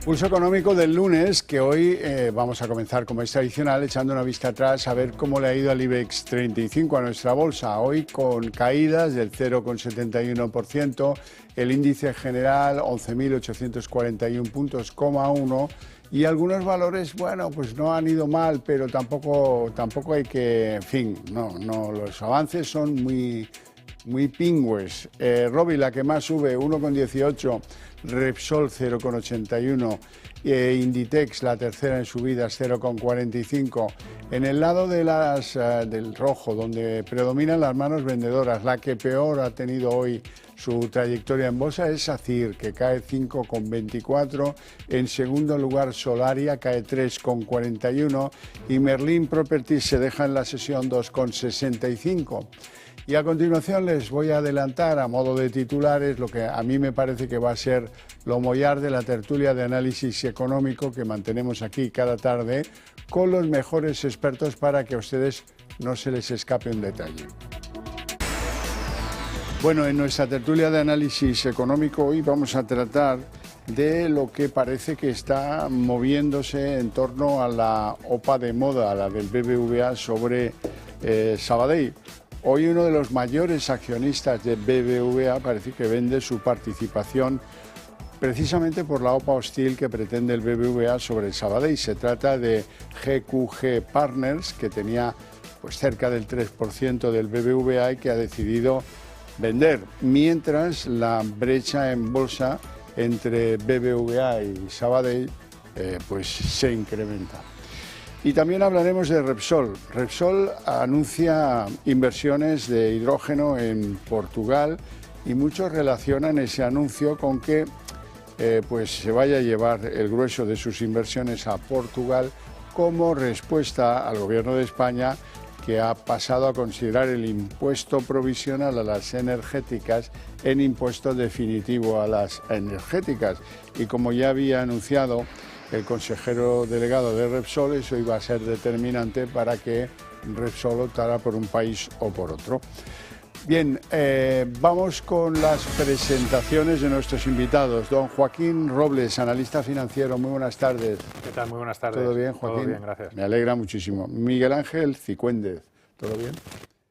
Pulso económico del lunes, que hoy vamos a comenzar como es tradicional echando una vista atrás a ver cómo le ha ido al IBEX 35 a nuestra bolsa. Hoy con caídas del 0,71%, el índice general 11.841 puntos,1 y algunos valores, bueno, pues no han ido mal, pero tampoco hay que, en fin, no, los avances son muy pingües. Robi, la que más sube, 1,18, Repsol 0,81, Inditex, la tercera en subidas, 0,45. En el lado de del rojo, donde predominan las manos vendedoras, la que peor ha tenido hoy su trayectoria en bolsa es SACIR, que cae 5,24. En segundo lugar, Solaria, cae 3,41. Y Merlin Properties se deja en la sesión 2,65. Y a continuación les voy a adelantar a modo de titulares lo que a mí me parece que va a ser lo mollar de la tertulia de análisis económico que mantenemos aquí cada tarde con los mejores expertos para que a ustedes no se les escape un detalle. Bueno, en nuestra tertulia de análisis económico hoy vamos a tratar de lo que parece que está moviéndose en torno a la OPA de moda, a la del BBVA sobre Sabadell. Hoy uno de los mayores accionistas de BBVA parece que vende su participación precisamente por la OPA hostil que pretende el BBVA sobre Sabadell. Se trata de GQG Partners, que tenía pues cerca del 3% del BBVA y que ha decidido vender, mientras la brecha en bolsa entre BBVA y Sabadell pues se incrementa. Y también hablaremos de Repsol. Repsol anuncia inversiones de hidrógeno en Portugal y muchos relacionan ese anuncio con que pues se vaya a llevar el grueso de sus inversiones a Portugal como respuesta al Gobierno de España, que ha pasado a considerar el impuesto provisional a las energéticas en impuesto definitivo a las energéticas. Y como ya había anunciado el consejero delegado de Repsol, eso iba a ser determinante para que Repsol optara por un país o por otro. Bien, vamos con las presentaciones de nuestros invitados. Don Joaquín Robles, analista financiero, muy buenas tardes. ¿Qué tal? Muy buenas tardes. ¿Todo bien, Joaquín? Todo bien, gracias. Me alegra muchísimo. Miguel Ángel Cicuéndez, ¿todo bien?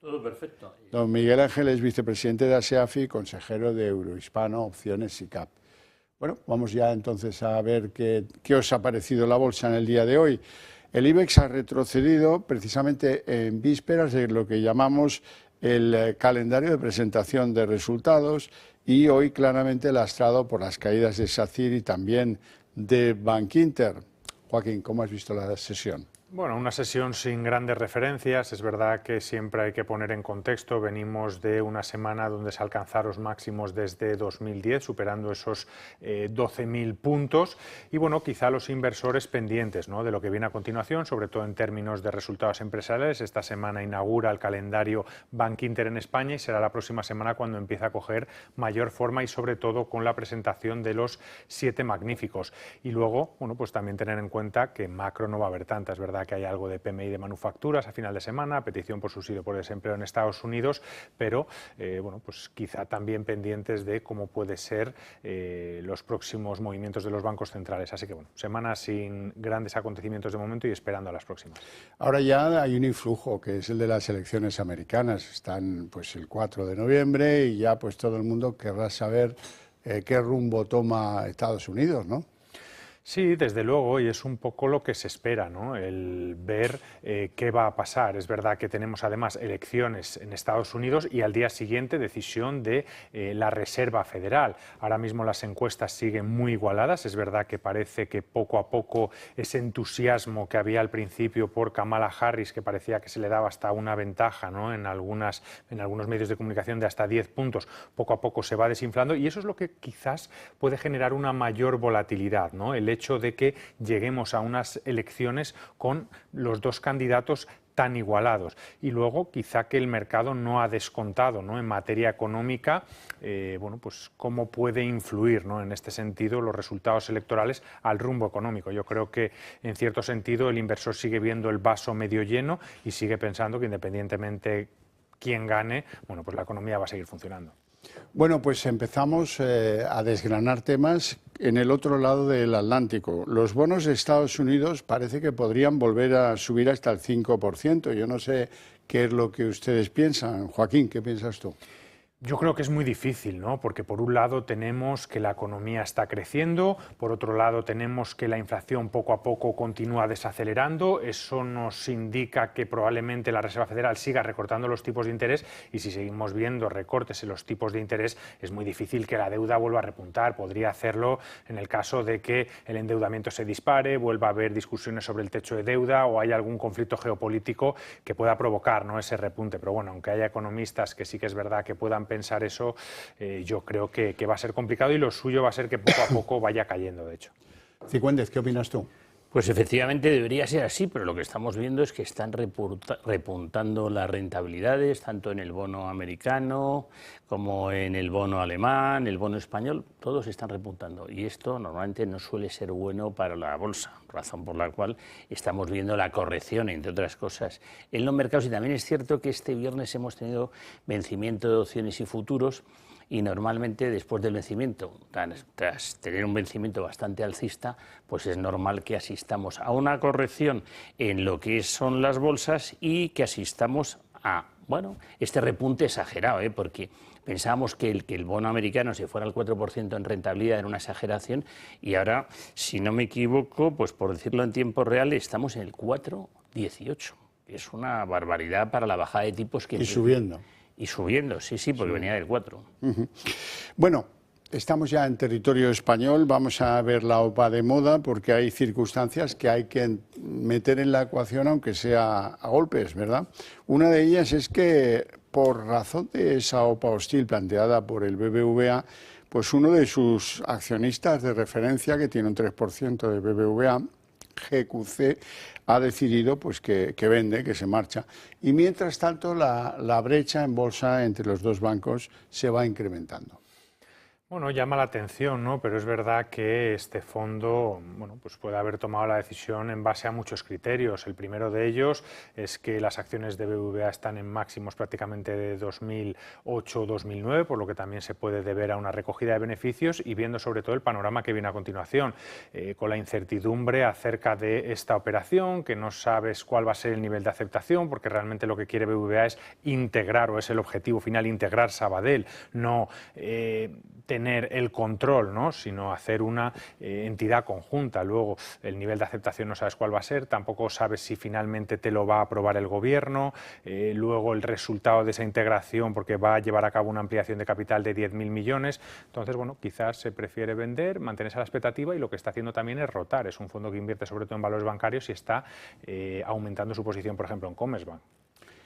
Todo perfecto. Don Miguel Ángel es vicepresidente de ASEAFI, consejero de Eurohispano, Opciones SICAP. Bueno, vamos ya entonces a ver qué os ha parecido la bolsa en el día de hoy. El IBEX ha retrocedido precisamente en vísperas de lo que llamamos el calendario de presentación de resultados y hoy claramente lastrado por las caídas de SACIR y también de Bankinter. Joaquín, ¿cómo has visto la sesión? Bueno, una sesión sin grandes referencias. Es verdad que siempre hay que poner en contexto. Venimos de una semana donde se alcanzaron los máximos desde 2010, superando esos 12.000 puntos. Y bueno, quizá los inversores pendientes, ¿no?, de lo que viene a continuación, sobre todo en términos de resultados empresariales. Esta semana inaugura el calendario Bankinter en España y será la próxima semana cuando empiece a coger mayor forma y sobre todo con la presentación de los 7 magníficos. Y luego, bueno, pues también tener en cuenta que macro no va a haber tanta. Es verdad que hay algo de PMI de manufacturas a final de semana, petición por subsidio por desempleo en Estados Unidos, pero bueno, pues quizá también pendientes de cómo puede ser los próximos movimientos de los bancos centrales. Así que bueno, semana sin grandes acontecimientos de momento y esperando a las próximas. Ahora ya hay un influjo que es el de las elecciones americanas. Están pues el 4 de noviembre y ya pues todo el mundo querrá saber qué rumbo toma Estados Unidos, ¿no? Sí, desde luego, y es un poco lo que se espera, ¿no?, el ver qué va a pasar. Es verdad que tenemos además elecciones en Estados Unidos y al día siguiente decisión de la Reserva Federal. Ahora mismo las encuestas siguen muy igualadas. Es verdad que parece que poco a poco ese entusiasmo que había al principio por Kamala Harris, que parecía que se le daba hasta una ventaja, ¿no?, en algunos medios de comunicación de hasta 10 puntos, poco a poco se va desinflando y eso es lo que quizás puede generar una mayor volatilidad, ¿no?, el hecho de que lleguemos a unas elecciones con los dos candidatos tan igualados y luego quizá que el mercado no ha descontado, ¿no?, en materia económica, bueno, pues cómo puede influir, ¿no?, en este sentido los resultados electorales al rumbo económico. Yo creo que en cierto sentido el inversor sigue viendo el vaso medio lleno y sigue pensando que independientemente quién gane, bueno, pues la economía va a seguir funcionando. Bueno, pues empezamos a desgranar temas en el otro lado del Atlántico. Los bonos de Estados Unidos parece que podrían volver a subir hasta el 5%. Yo no sé qué es lo que ustedes piensan. Joaquín, ¿qué piensas tú? Yo creo que es muy difícil, ¿no? Porque por un lado tenemos que la economía está creciendo, por otro lado tenemos que la inflación poco a poco continúa desacelerando, eso nos indica que probablemente la Reserva Federal siga recortando los tipos de interés y si seguimos viendo recortes en los tipos de interés es muy difícil que la deuda vuelva a repuntar, podría hacerlo en el caso de que el endeudamiento se dispare, vuelva a haber discusiones sobre el techo de deuda o haya algún conflicto geopolítico que pueda provocar, ¿no?, ese repunte, pero bueno, aunque haya economistas que sí que es verdad que puedan pensar eso, yo creo que va a ser complicado y lo suyo va a ser que poco a poco vaya cayendo, de hecho. Cicuéndez, ¿qué opinas tú? Pues efectivamente debería ser así, pero lo que estamos viendo es que están repuntando las rentabilidades, tanto en el bono americano como en el bono alemán, el bono español, todos están repuntando. Y esto normalmente no suele ser bueno para la bolsa, razón por la cual estamos viendo la corrección, entre otras cosas, en los mercados. Y también es cierto que este viernes hemos tenido vencimiento de opciones y futuros, y normalmente después del vencimiento, tras tener un vencimiento bastante alcista, pues es normal que asistamos a una corrección en lo que son las bolsas y que asistamos a, bueno, este repunte exagerado, porque pensábamos que el bono americano se fuera al 4% en rentabilidad era una exageración y ahora, si no me equivoco, pues por decirlo en tiempo real, estamos en el 4,18. Es una barbaridad para la bajada de tipos que... Y subiendo. Y subiendo, sí, porque venía del 4. Bueno, estamos ya en territorio español, vamos a ver la OPA de moda porque hay circunstancias que hay que meter en la ecuación aunque sea a golpes, ¿verdad? Una de ellas es que por razón de esa OPA hostil planteada por el BBVA, pues uno de sus accionistas de referencia, que tiene un 3% de BBVA, GQC, ha decidido pues que vende, que se marcha. Y mientras tanto la brecha en bolsa entre los dos bancos se va incrementando. Bueno, llama la atención, ¿no? Pero es verdad que este fondo, bueno, pues puede haber tomado la decisión en base a muchos criterios. El primero de ellos es que las acciones de BBVA están en máximos prácticamente de 2008-2009, por lo que también se puede deber a una recogida de beneficios y viendo sobre todo el panorama que viene a continuación, con la incertidumbre acerca de esta operación, que no sabes cuál va a ser el nivel de aceptación, porque realmente lo que quiere BBVA es integrar, o es el objetivo final, integrar Sabadell, no tener el control, ¿no?, sino hacer una entidad conjunta. Luego, el nivel de aceptación no sabes cuál va a ser, tampoco sabes si finalmente te lo va a aprobar el gobierno, luego el resultado de esa integración, porque va a llevar a cabo una ampliación de capital de 10.000 millones. Entonces, bueno, quizás se prefiere vender, mantenerse a la expectativa y lo que está haciendo también es rotar. Es un fondo que invierte sobre todo en valores bancarios y está aumentando su posición, por ejemplo, en Commerzbank.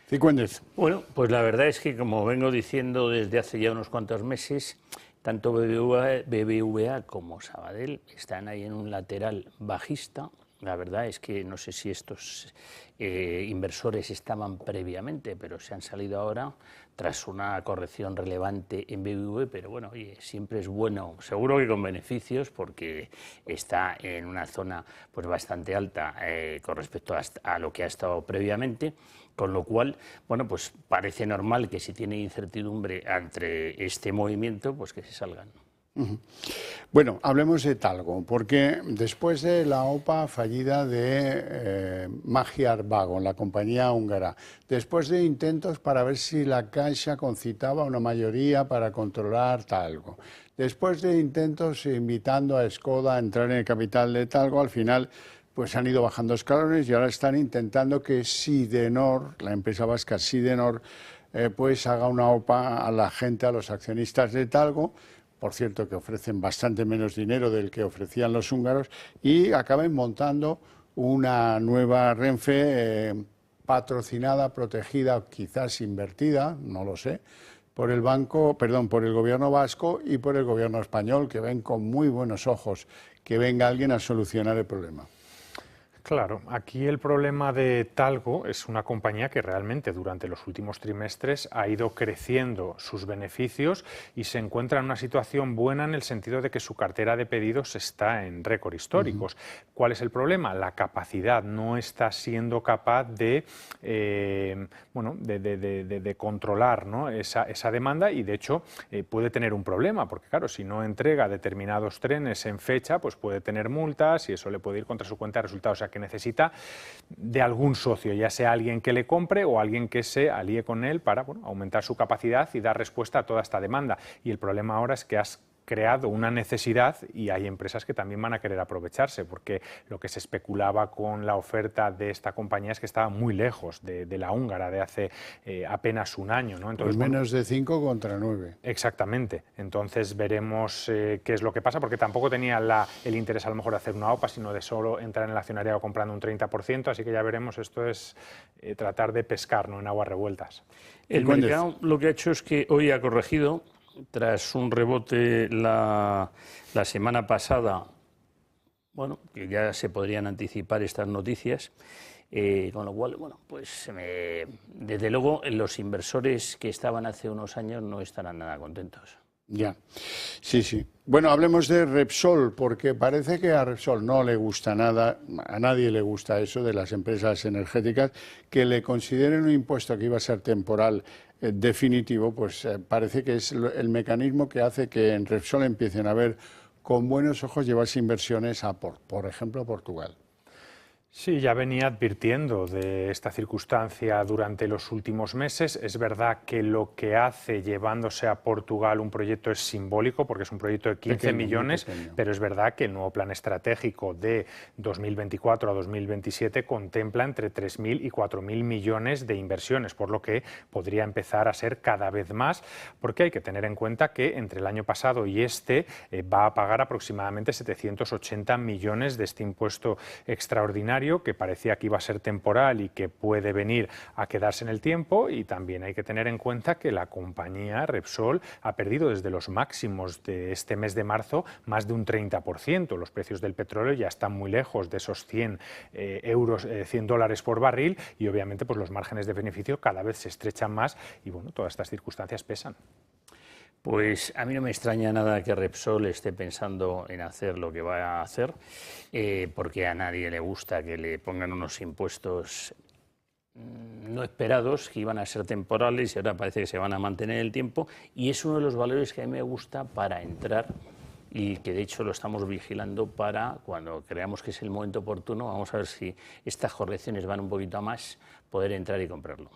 Cicuéndez. Bueno, pues la verdad es que, como vengo diciendo desde hace ya unos cuantos meses, tanto BBVA como Sabadell están ahí en un lateral bajista. La verdad es que no sé si estos inversores estaban previamente, pero se han salido ahora tras una corrección relevante en BBV, pero bueno, oye, siempre es bueno, seguro que con beneficios, porque está en una zona pues bastante alta con respecto a lo que ha estado previamente, con lo cual, bueno, pues parece normal que si tiene incertidumbre entre este movimiento, pues que se salgan. Bueno, hablemos de Talgo, porque después de la OPA fallida de Magyar Wagon, la compañía húngara, después de intentos para ver si la Caixa concitaba una mayoría para controlar Talgo, después de intentos invitando a Škoda a entrar en el capital de Talgo, al final pues han ido bajando escalones y ahora están intentando que Sidenor, la empresa vasca Sidenor, pues haga una OPA a la gente, a los accionistas de Talgo. Por cierto, que ofrecen bastante menos dinero del que ofrecían los húngaros, y acaben montando una nueva Renfe patrocinada, protegida, quizás invertida, no lo sé, por el gobierno vasco y por el gobierno español, que ven con muy buenos ojos que venga alguien a solucionar el problema. Claro, aquí el problema de Talgo es una compañía que realmente durante los últimos trimestres ha ido creciendo sus beneficios y se encuentra en una situación buena en el sentido de que su cartera de pedidos está en récord históricos. ¿Cuál es el problema? La capacidad no está siendo capaz de, de controlar, ¿no?, esa demanda, y de hecho puede tener un problema, porque claro, si no entrega determinados trenes en fecha, pues puede tener multas y eso le puede ir contra su cuenta de resultados. O sea, que necesita de algún socio, ya sea alguien que le compre o alguien que se alíe con él para aumentar su capacidad y dar respuesta a toda esta demanda. Y el problema ahora es que has creado una necesidad y hay empresas que también van a querer aprovecharse, porque lo que se especulaba con la oferta de esta compañía es que estaba muy lejos de la húngara de hace apenas un año, ¿no? Entonces, pues menos de 5 contra 9. Exactamente. Entonces veremos qué es lo que pasa, porque tampoco tenía el interés a lo mejor de hacer una OPA, sino de solo entrar en el accionariado comprando un 30%, así que ya veremos. Esto es tratar de pescar, ¿no?, en aguas revueltas. El mercado lo que ha hecho es que hoy ha corregido. Tras un rebote la semana pasada, bueno, que ya se podrían anticipar estas noticias, con lo cual, bueno, pues desde luego los inversores que estaban hace unos años no estarán nada contentos. Ya, sí, sí. Bueno, hablemos de Repsol, porque parece que a Repsol no le gusta nada, a nadie le gusta eso de las empresas energéticas, que le consideren un impuesto que iba a ser temporal definitivo, pues parece que es el mecanismo que hace que en Repsol empiecen a ver con buenos ojos llevarse inversiones a, por ejemplo, a Portugal. Sí, ya venía advirtiendo de esta circunstancia durante los últimos meses. Es verdad que lo que hace llevándose a Portugal un proyecto es simbólico, porque es un proyecto de 15 millones, pero es verdad que el nuevo plan estratégico de 2024 a 2027 contempla entre 3.000 y 4.000 millones de inversiones, por lo que podría empezar a ser cada vez más, porque hay que tener en cuenta que entre el año pasado y este va a pagar aproximadamente 780 millones de este impuesto extraordinario, que parecía que iba a ser temporal y que puede venir a quedarse en el tiempo. Y también hay que tener en cuenta que la compañía Repsol ha perdido desde los máximos de este mes de marzo más de un 30%. Los precios del petróleo ya están muy lejos de esos 100 dólares por barril y obviamente pues los márgenes de beneficio cada vez se estrechan más y bueno, todas estas circunstancias pesan. Pues a mí no me extraña nada que Repsol esté pensando en hacer lo que va a hacer, porque a nadie le gusta que le pongan unos impuestos no esperados, que iban a ser temporales y ahora parece que se van a mantener en el tiempo, y es uno de los valores que a mí me gusta para entrar y que de hecho lo estamos vigilando para cuando creamos que es el momento oportuno. Vamos a ver si estas correcciones van un poquito a más, poder entrar y comprarlo.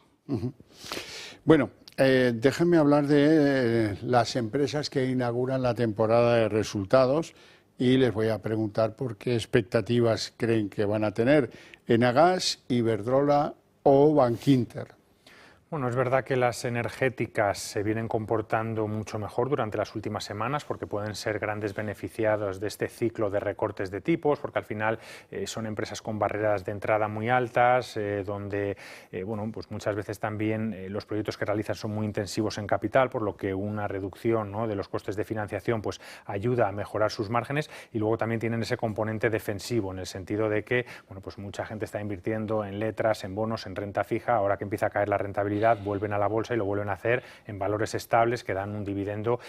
Bueno, déjenme hablar de las empresas que inauguran la temporada de resultados y les voy a preguntar por qué expectativas creen que van a tener Enagás, Iberdrola o Bankinter. Bueno, es verdad que las energéticas se vienen comportando mucho mejor durante las últimas semanas porque pueden ser grandes beneficiados de este ciclo de recortes de tipos, porque al final son empresas con barreras de entrada muy altas, donde bueno, pues muchas veces también los proyectos que realizan son muy intensivos en capital, por lo que una reducción, ¿no?, de los costes de financiación pues ayuda a mejorar sus márgenes, y luego también tienen ese componente defensivo en el sentido de que bueno, pues mucha gente está invirtiendo en letras, en bonos, en renta fija. Ahora que empieza a caer la rentabilidad, vuelven a la bolsa y lo vuelven a hacer en valores estables que dan un dividendo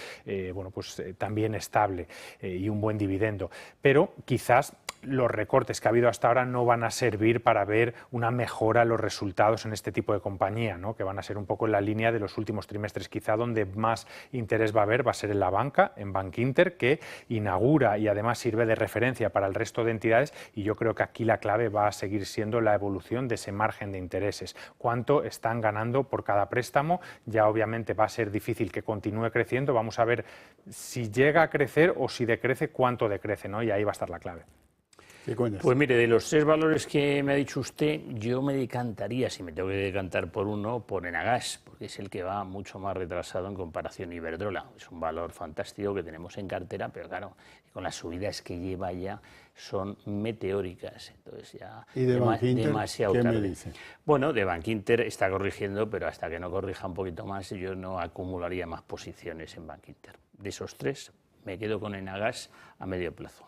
también estable y un buen dividendo. Pero quizás los recortes que ha habido hasta ahora no van a servir para ver una mejora en los resultados en este tipo de compañía, ¿no?, que van a ser un poco en la línea de los últimos trimestres. Quizá donde más interés va a haber va a ser en la banca, en Bankinter, que inaugura y además sirve de referencia para el resto de entidades, y yo creo que aquí la clave va a seguir siendo la evolución de ese margen de intereses. Cuánto están ganando por cada préstamo. Ya obviamente va a ser difícil que continúe creciendo. Vamos a ver si llega a crecer o si decrece, cuánto decrece, ¿no?, y ahí va a estar la clave. Pues mire, de los 3 valores que me ha dicho usted, yo me decantaría, si me tengo que decantar por uno, por Enagás, porque es el que va mucho más retrasado en comparación a Iberdrola. Es un valor fantástico que tenemos en cartera, pero claro, con las subidas que lleva ya son meteóricas, entonces ya demasiado tarde. ¿Qué me dice? Bueno, de Bankinter está corrigiendo, pero hasta que no corrija un poquito más yo no acumularía más posiciones en Bankinter. De esos 3 me quedo con Enagás a medio plazo.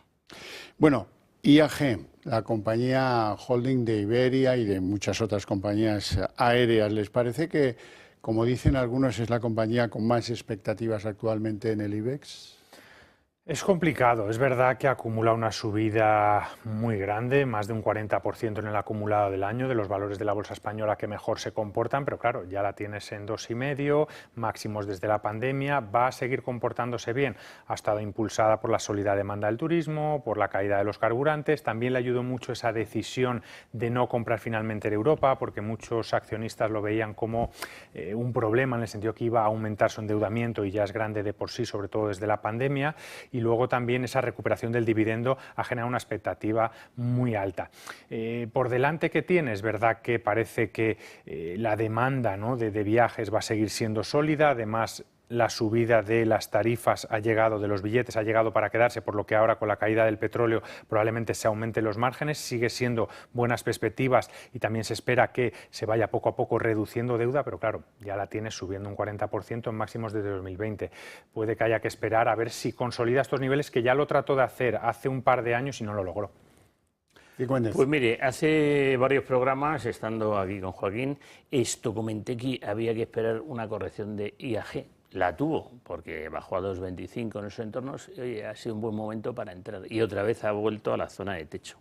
Bueno, IAG, la compañía holding de Iberia y de muchas otras compañías aéreas, ¿les parece que, como dicen algunos, es la compañía con más expectativas actualmente en el IBEX? Es complicado, es verdad que acumula una subida muy grande, más de un 40% en el acumulado del año, de los valores de la bolsa española que mejor se comportan, pero claro, ya la tienes en 2,5, máximos desde la pandemia, va a seguir comportándose bien. Ha estado impulsada por la sólida demanda del turismo, por la caída de los carburantes, también le ayudó mucho esa decisión de no comprar finalmente en Europa, porque muchos accionistas lo veían como un problema en el sentido que iba a aumentar su endeudamiento y ya es grande de por sí, sobre todo desde la pandemia. Y luego también esa recuperación del dividendo ha generado una expectativa muy alta. Por delante que tiene, es verdad que parece que la demanda, ¿no?, de viajes va a seguir siendo sólida, además la subida de las tarifas ha llegado, de los billetes ha llegado para quedarse, por lo que ahora con la caída del petróleo probablemente se aumenten los márgenes, sigue siendo buenas perspectivas y también se espera que se vaya poco a poco reduciendo deuda, pero claro, ya la tiene subiendo un 40% en máximos desde 2020. Puede que haya que esperar a ver si consolida estos niveles, que ya lo trató de hacer hace un par de años y no lo logró. Pues mire, hace varios programas, estando aquí con Joaquín, comenté que había que esperar una corrección de IAG. La tuvo, porque bajó a 2,25 en esos entornos, y oye, ha sido un buen momento para entrar. Y otra vez ha vuelto a la zona de techo.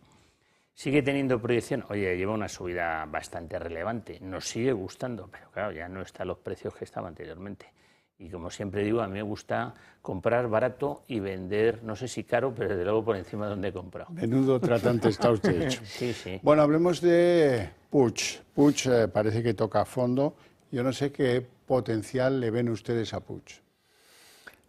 Sigue teniendo proyección, oye, lleva una subida bastante relevante, nos sigue gustando, pero claro, ya no están los precios que estaban anteriormente. Y como siempre digo, a mí me gusta comprar barato y vender, no sé si caro, pero desde luego por encima de donde he comprado. Menudo tratante está usted hecho. Sí, sí. Bueno, hablemos de Puig. Puig parece que toca a fondo. Yo no sé qué potencial le ven ustedes a Puig.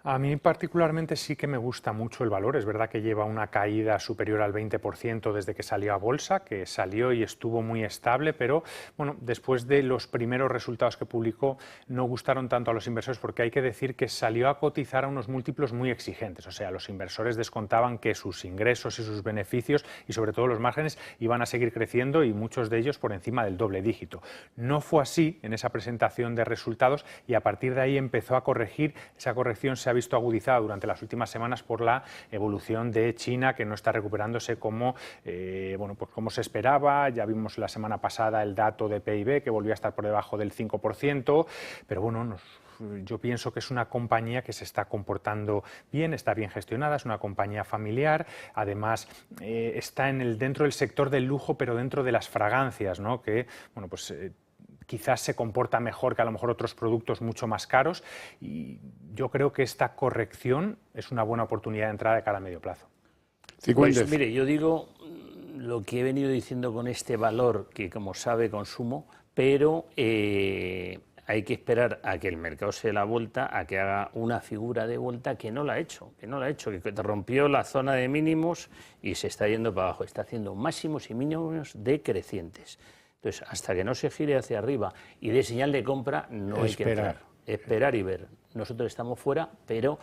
A mí particularmente sí que me gusta mucho el valor. Es verdad que lleva una caída superior al 20% desde que salió a bolsa, que salió y estuvo muy estable, pero bueno, después de los primeros resultados que publicó no gustaron tanto a los inversores, porque hay que decir que salió a cotizar a unos múltiplos muy exigentes. O sea, los inversores descontaban que sus ingresos y sus beneficios y sobre todo los márgenes iban a seguir creciendo y muchos de ellos por encima del doble dígito. No fue así en esa presentación de resultados y a partir de ahí empezó a corregir. Esa corrección se ha visto agudizada durante las últimas semanas por la evolución de China, que no está recuperándose como, bueno, pues como se esperaba. Ya vimos la semana pasada el dato de PIB que volvió a estar por debajo del 5%, pero bueno, yo pienso que es una compañía que se está comportando bien, está bien gestionada, es una compañía familiar, además está dentro del sector del lujo, pero dentro de las fragancias, ¿no?, que bueno, pues quizás se comporta mejor que a lo mejor otros productos mucho más caros, y yo creo que esta corrección es una buena oportunidad de entrada de cara a medio plazo. Pues mire, yo digo lo que he venido diciendo con este valor que, como sabe, consumo, pero hay que esperar a que el mercado se dé la vuelta, a que haga una figura de vuelta, que no la ha hecho, que rompió la zona de mínimos y se está yendo para abajo, está haciendo máximos y mínimos decrecientes. Entonces, hasta que no se gire hacia arriba y dé señal de compra, no hay que entrar. Esperar y ver. Nosotros estamos fuera, pero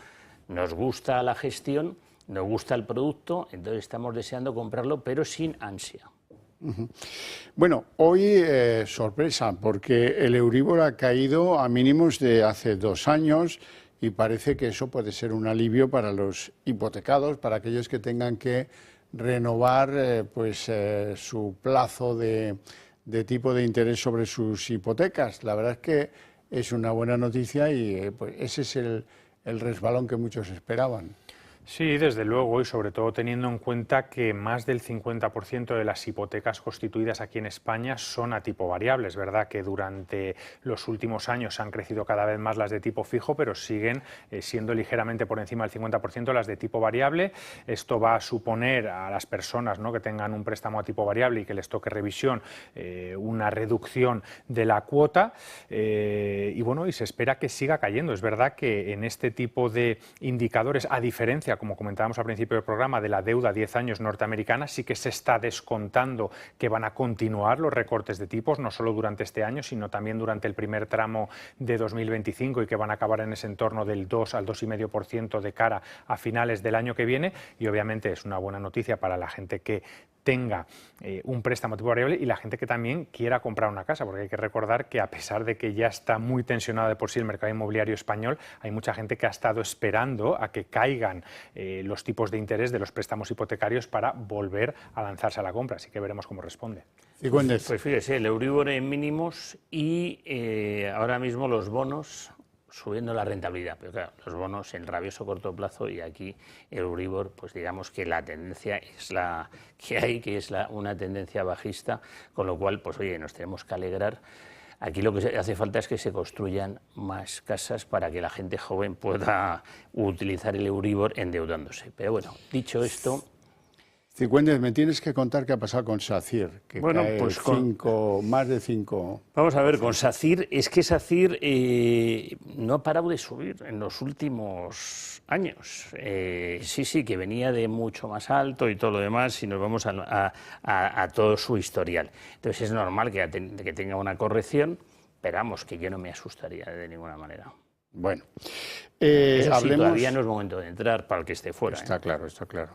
nos gusta la gestión, nos gusta el producto, entonces estamos deseando comprarlo, pero sin ansia. Bueno, hoy sorpresa, porque el Euribor ha caído a mínimos de hace 2 años y parece que eso puede ser un alivio para los hipotecados, para aquellos que tengan que renovar su plazo de tipo de interés sobre sus hipotecas. La verdad es que es una buena noticia y pues ese es el resbalón que muchos esperaban. Sí, desde luego, y sobre todo teniendo en cuenta que más del 50% de las hipotecas constituidas aquí en España son a tipo variable. Es verdad que durante los últimos años han crecido cada vez más las de tipo fijo, pero siguen siendo ligeramente por encima del 50% las de tipo variable. Esto va a suponer a las personas, ¿no?, que tengan un préstamo a tipo variable y que les toque revisión, una reducción de la cuota, y bueno, y se espera que siga cayendo. Es verdad que en este tipo de indicadores, a diferencia, como comentábamos al principio del programa, de la deuda a 10 años norteamericana, sí que se está descontando que van a continuar los recortes de tipos, no solo durante este año, sino también durante el primer tramo de 2025 y que van a acabar en ese entorno del 2 al 2,5% de cara a finales del año que viene. Y obviamente es una buena noticia para la gente que tenga un préstamo tipo variable y la gente que también quiera comprar una casa, porque hay que recordar que a pesar de que ya está muy tensionado de por sí el mercado inmobiliario español, hay mucha gente que ha estado esperando a que caigan los tipos de interés de los préstamos hipotecarios para volver a lanzarse a la compra. Así que veremos cómo responde. Pues fíjese, el Euribor en mínimos y ahora mismo los bonos subiendo la rentabilidad, pero claro, los bonos en rabioso corto plazo y aquí el Euribor, pues digamos que la tendencia es la que hay, que es una tendencia bajista, con lo cual, pues oye, nos tenemos que alegrar. Aquí lo que hace falta es que se construyan más casas para que la gente joven pueda utilizar el Euribor endeudándose. Pero bueno, dicho esto... Cifuentes, me tienes que contar qué ha pasado con SACIR, que bueno, cae pues más de 5. Vamos a ver, con SACIR, es que SACIR no ha parado de subir en los últimos años. Sí, que venía de mucho más alto y todo lo demás, y nos vamos a todo su historial. Entonces es normal que tenga una corrección, pero vamos, que yo no me asustaría de ninguna manera. Bueno, hablemos... Sí, todavía no es momento de entrar para el que esté fuera. Está claro, está claro.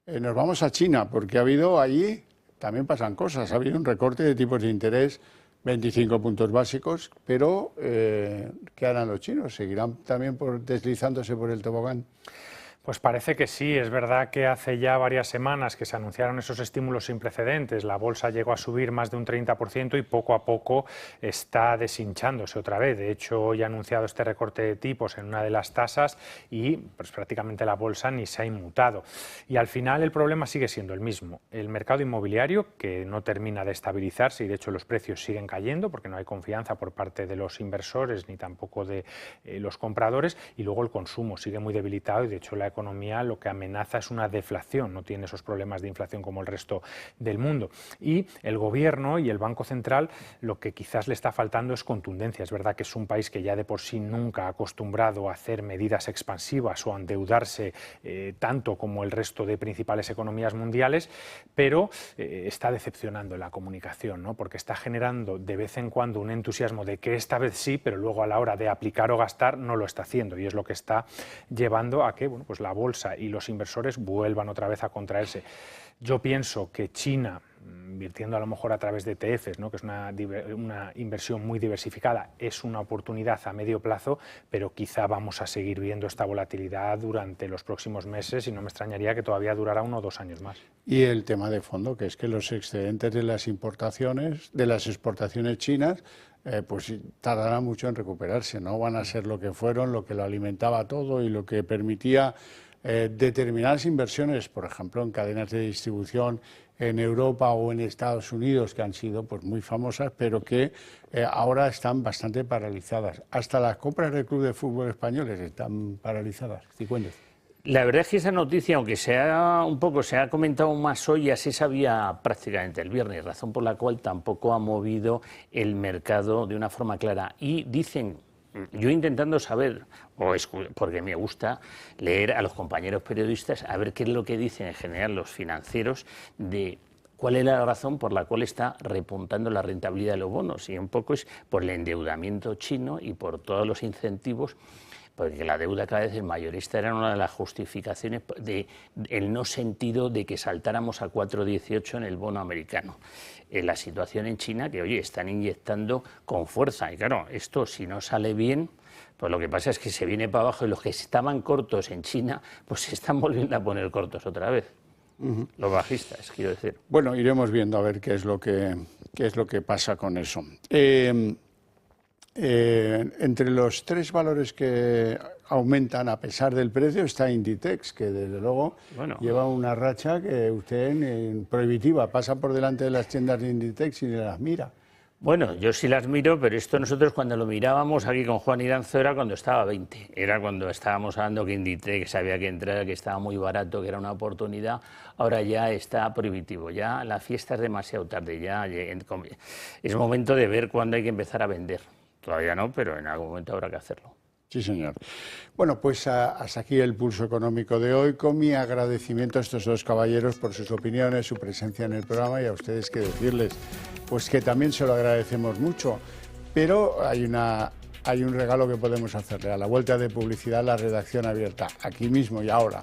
Nos vamos a China, porque ha habido allí, también pasan cosas, ha habido un recorte de tipos de interés, 25 puntos básicos, pero ¿qué harán los chinos? ¿Seguirán también deslizándose por el tobogán? Pues parece que sí, es verdad que hace ya varias semanas que se anunciaron esos estímulos sin precedentes, la bolsa llegó a subir más de un 30% y poco a poco está deshinchándose otra vez. De hecho, hoy ha anunciado este recorte de tipos en una de las tasas y pues, prácticamente la bolsa ni se ha inmutado. Y al final el problema sigue siendo el mismo, el mercado inmobiliario que no termina de estabilizarse y de hecho los precios siguen cayendo porque no hay confianza por parte de los inversores ni tampoco de los compradores, y luego el consumo sigue muy debilitado y de hecho la economía lo que amenaza es una deflación, no tiene esos problemas de inflación como el resto del mundo. Y el gobierno y el Banco Central lo que quizás le está faltando es contundencia. Es verdad que es un país que ya de por sí nunca ha acostumbrado a hacer medidas expansivas o a endeudarse tanto como el resto de principales economías mundiales, pero está decepcionando en la comunicación, ¿no? Porque está generando de vez en cuando un entusiasmo de que esta vez sí, pero luego a la hora de aplicar o gastar no lo está haciendo, y es lo que está llevando a que bueno, pues la bolsa y los inversores vuelvan otra vez a contraerse. Yo pienso que China, invirtiendo a lo mejor a través de ETFs, ¿no? que es una inversión muy diversificada, es una oportunidad a medio plazo, pero quizá vamos a seguir viendo esta volatilidad durante los próximos meses y no me extrañaría que todavía durara 1 o 2 años más. Y el tema de fondo, que es que los excedentes de las importaciones, de las exportaciones chinas, pues tardará mucho en recuperarse, no van a ser lo que fueron, lo que lo alimentaba todo y lo que permitía determinadas inversiones, por ejemplo, en cadenas de distribución en Europa o en Estados Unidos, que han sido pues muy famosas, pero que ahora están bastante paralizadas. Hasta las compras del Club de Fútbol españoles están paralizadas. Cifuentes. La verdad es que esa noticia, aunque se ha comentado más hoy, ya se sabía prácticamente el viernes, razón por la cual tampoco ha movido el mercado de una forma clara. Y dicen, yo intentando saber, porque me gusta leer a los compañeros periodistas, a ver qué es lo que dicen en general los financieros de cuál es la razón por la cual está repuntando la rentabilidad de los bonos. Y un poco es por el endeudamiento chino y por todos los incentivos, porque la deuda cada vez es mayor. Esta era una de las justificaciones del no sentido de que saltáramos a 4,18 en el bono americano. La situación en China, que oye, están inyectando con fuerza, y claro, esto si no sale bien, pues lo que pasa es que se viene para abajo y los que estaban cortos en China, pues se están volviendo a poner cortos otra vez. Los bajistas, quiero decir. Bueno, iremos viendo a ver qué es lo que pasa con eso. Entre los 3 valores que aumentan a pesar del precio está Inditex, que desde luego lleva una racha que usted prohibitiva, pasa por delante de las tiendas de Inditex y ni las mira. Bueno, yo sí las miro, pero esto nosotros cuando lo mirábamos aquí con Juan Iranzo era cuando estaba a 20. Era cuando estábamos hablando que Inditex había que entrar, que estaba muy barato, que era una oportunidad. Ahora ya está prohibitivo, ya la fiesta es demasiado tarde, ya es momento de ver cuándo hay que empezar a vender. Todavía no, pero en algún momento habrá que hacerlo. Sí, señor. Bueno, pues hasta aquí el Pulso Económico de hoy, con mi agradecimiento a estos 2 caballeros por sus opiniones, su presencia en el programa, y a ustedes que decirles, pues que también se lo agradecemos mucho, pero hay un regalo que podemos hacerle. A la vuelta de publicidad, la redacción abierta, aquí mismo y ahora.